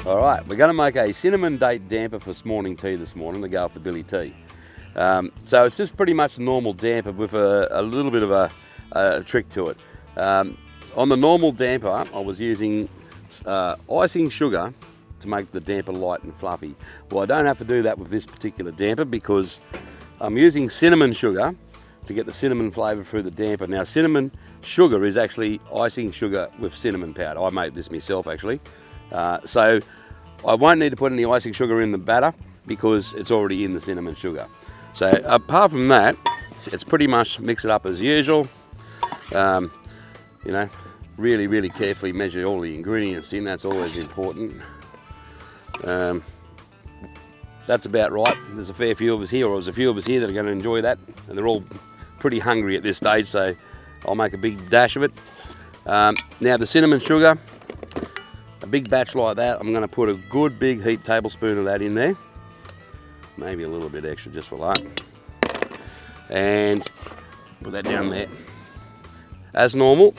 All right, we're going to make a cinnamon date damper for morning tea this morning to go off the Billy Tea. So it's just pretty much a normal damper with a little bit of a trick to it. On the normal damper, I was using icing sugar to make the damper light and fluffy. Well, I don't have to do that with this particular damper because I'm using cinnamon sugar to get the cinnamon flavour through the damper. Now, cinnamon sugar is actually icing sugar with cinnamon powder. I made this myself actually. So I won't need to put any icing sugar in the batter because it's already in the cinnamon sugar. So apart from that, it's pretty much mix it up as usual. You know, really carefully measure all the ingredients in. That's always important. That's about right. There's a fair few of us here, or there's a few of us here that are going to enjoy that, and they're all pretty hungry at this stage, so I'll make a big dash of it. Now the cinnamon sugar, a big batch like that, I'm going to put a good big heaped tablespoon of that in there, maybe a little bit extra just for that, and put that down there. As normal,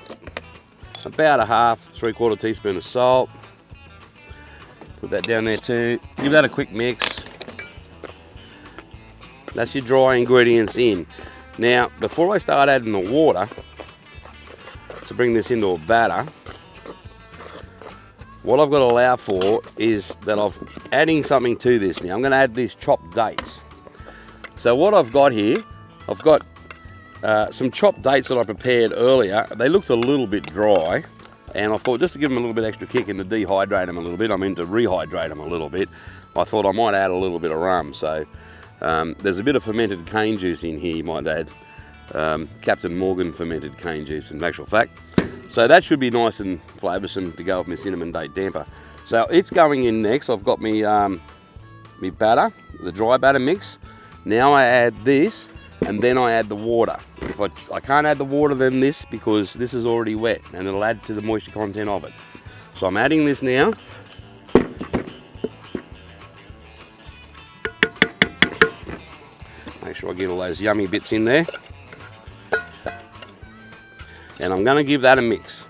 about a half, 3/4 teaspoon of salt. Put that down there too. Give that a quick mix. That's your dry ingredients in. Now, before I start adding the water to bring this into a batter, what I've got to allow for is that I'm adding something to this now. I'm going to add these chopped dates. So what I've got here, I've got some chopped dates that I prepared earlier. They looked a little bit dry, and I thought just to give them a little bit extra kick and to dehydrate them a little bit, I mean to rehydrate them a little bit, I thought I might add a little bit of rum. So there's a bit of fermented cane juice in here, you might add. Captain Morgan fermented cane juice in actual fact. So that should be nice and flavoursome to go with my cinnamon date damper. So it's going in next. I've got me batter, the dry batter mix. Now I add this, and then I add the water. If I can't add the water then this because this is already wet and it'll add to the moisture content of it. So I'm adding this now. Make sure I get all those yummy bits in there. And I'm going to give that a mix.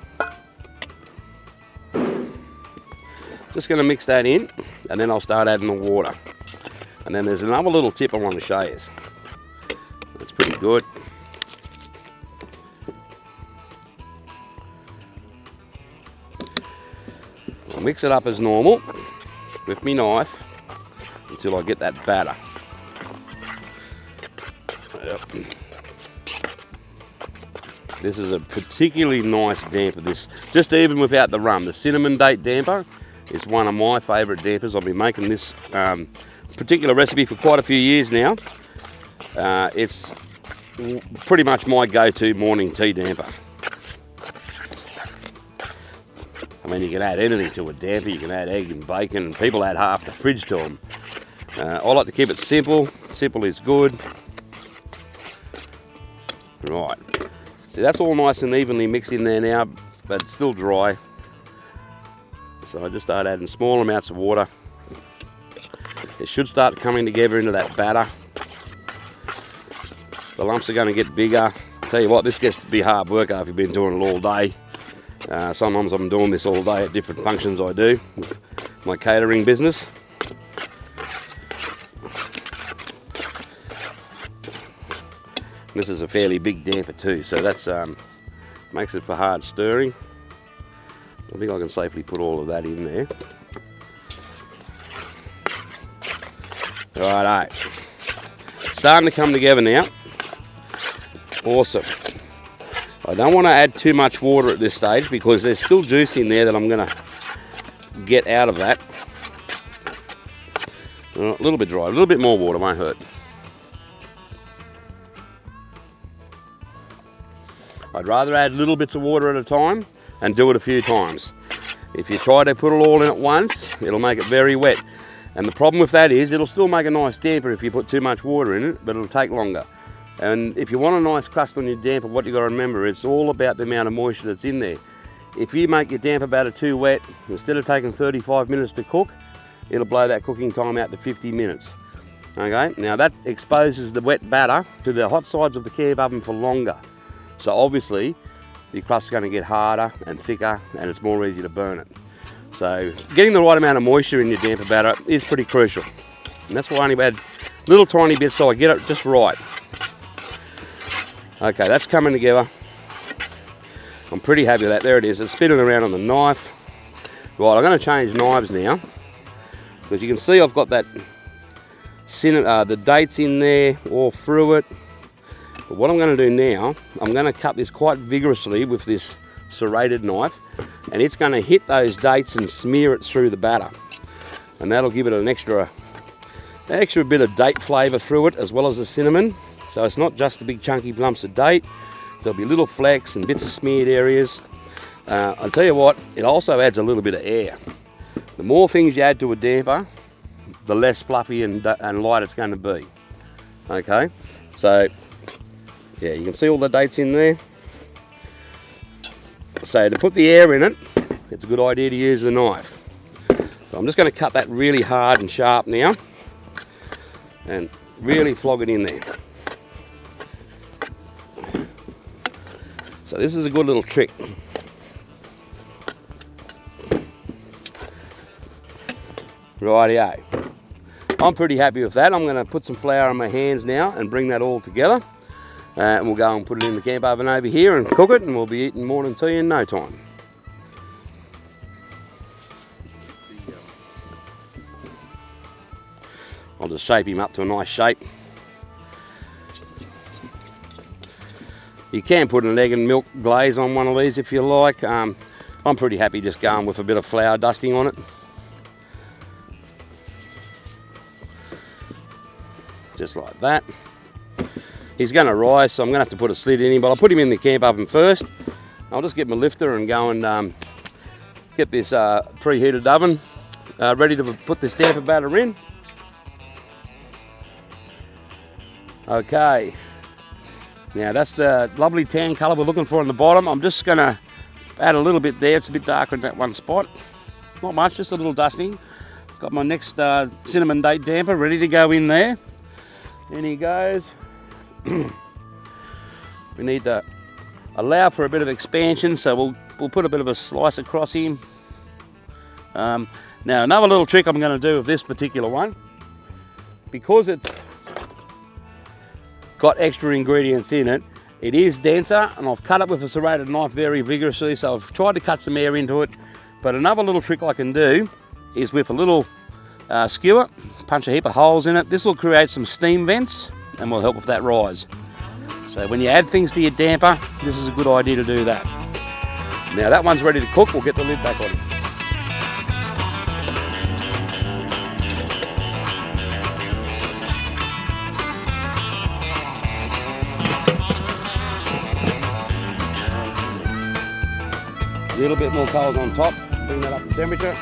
Just going to mix that in, and then I'll start adding the water. And then there's another little tip I want to show you. That's pretty good. I'll mix it up as normal with my knife until I get that batter. Yep. This is a particularly nice damper. This, just even without the rum, the cinnamon date damper is one of my favourite dampers. I've been making this particular recipe for quite a few years now. It's pretty much my go-to morning tea damper. I mean, you can add anything to a damper. You can add egg and bacon, and people add half the fridge to them. I like to keep it simple. Simple is good. Right. See, that's all nice and evenly mixed in there now, but it's still dry. So I just start adding small amounts of water. It should start coming together into that batter. The lumps are going to get bigger. Tell you what, this gets to be hard work after you've been doing it all day. Sometimes I'm doing this all day at different functions I do with my catering business. This is a fairly big damper too, so that's makes it for hard stirring. I think I can safely put all of that in there. Righto. Starting to come together now. Awesome. I don't want to add too much water at this stage because there's still juice in there that I'm going to get out of that. A little bit dry, a little bit more water won't hurt. I'd rather add little bits of water at a time and do it a few times. If you try to put it all in at once, it'll make it very wet. And the problem with that is it'll still make a nice damper if you put too much water in it, but it'll take longer. And if you want a nice crust on your damper, what you've got to remember, it's all about the amount of moisture that's in there. If you make your damper batter too wet, instead of taking 35 minutes to cook, it'll blow that cooking time out to 50 minutes. Okay, now that exposes the wet batter to the hot sides of the Kev oven for longer. So obviously, your crust's going to get harder and thicker, and it's more easy to burn it. So getting the right amount of moisture in your damper batter is pretty crucial. And that's why I only add little tiny bits so I get it just right. Okay, that's coming together. I'm pretty happy with that. There it is. It's spinning around on the knife. Right, I'm going to change knives now. Because you can see I've got that the dates in there all through it. But what I'm going to do now, I'm going to cut this quite vigorously with this serrated knife, and it's going to hit those dates and smear it through the batter, and that'll give it an extra bit of date flavour through it, as well as the cinnamon. So it's not just the big chunky lumps of date. There'll be little flecks and bits of smeared areas. I'll tell you what, it also adds a little bit of air. The more things you add to a damper, the less fluffy and light it's going to be. Okay, so yeah, you can see all the dates in there. So to put the air in it, it's a good idea to use the knife. So I'm just going to cut that really hard and sharp now, and really flog it in there. So this is a good little trick. Rightio. I'm pretty happy with that. I'm going to put some flour on my hands now and bring that all together. And we'll go and put it in the camp oven over here and cook it, and we'll be eating morning tea in no time. I'll just shape him up to a nice shape. You can put an egg and milk glaze on one of these if you like. I'm pretty happy just going with a bit of flour dusting on it. Just like that. He's going to rise, so I'm going to have to put a slit in him, but I'll put him in the camp oven first. I'll just get my lifter and go and get this preheated oven ready to put this damper batter in. Okay, now that's the lovely tan colour we're looking for on the bottom. I'm just going to add a little bit there. It's a bit darker in that one spot. Not much, just a little dusting. Got my next cinnamon date damper ready to go in there. In he goes. We need to allow for a bit of expansion, so we'll put a bit of a slice across him. Now another little trick I'm going to do with this particular one, because it's got extra ingredients in it, it is denser, and I've cut it with a serrated knife very vigorously, so I've tried to cut some air into it. But another little trick I can do is with a little skewer, punch a heap of holes in it. This will create some steam vents and will help with that rise. So when you add things to your damper, this is a good idea to do that. Now that one's ready to cook. We'll get the lid back on. A little bit more coals on top, bring that up in temperature.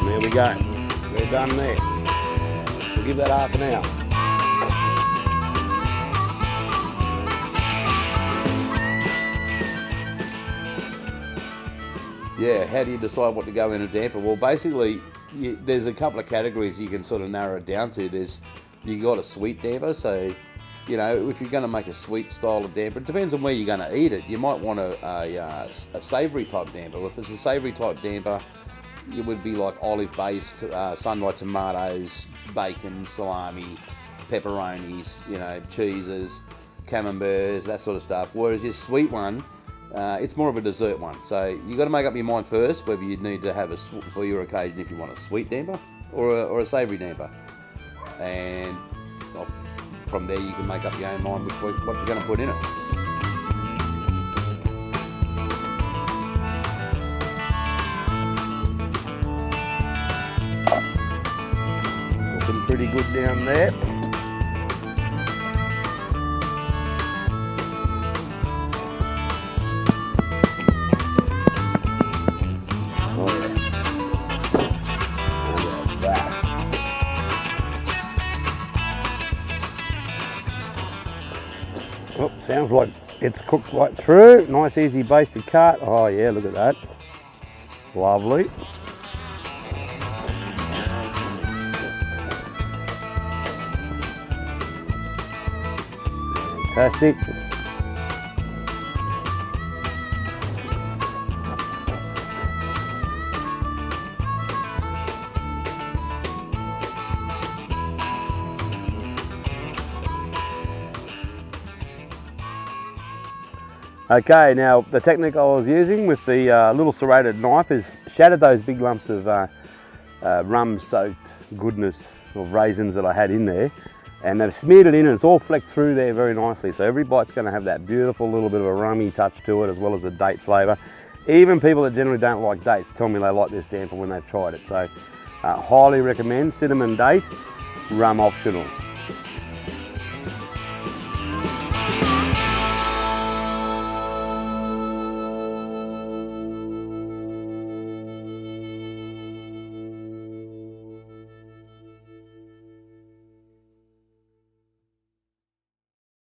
There we go, we're done there. We'll give that half an hour. Yeah, how do you decide what to go in a damper? Well, basically, there's a couple of categories you can sort of narrow it down to. You got a sweet damper, so you know, if you're going to make a sweet style of damper, it depends on where you're going to eat it. You might want a savoury type damper. If it's a savoury type damper, it would be like olive-based, sun-dried tomatoes, bacon, salami, pepperonis, you know, cheeses, camemberts, that sort of stuff. Whereas your sweet one, it's more of a dessert one. So you've got to make up your mind first whether you need to have for your occasion, if you want a sweet damper or a savoury damper. And from there you can make up your own mind what you're going to put in it. Looking pretty good down there. Oh, sounds like it's cooked right through. Nice easy base to cut. Oh yeah, look at that. Fantastic. Okay, now the technique I was using with the little serrated knife is shattered those big lumps of rum-soaked goodness of raisins that I had in there, and they've smeared it in and it's all flecked through there very nicely. So every bite's going to have that beautiful little bit of a rummy touch to it, as well as a date flavour. Even people that generally don't like dates tell me they like this damper when they've tried it. So highly recommend cinnamon date, rum optional.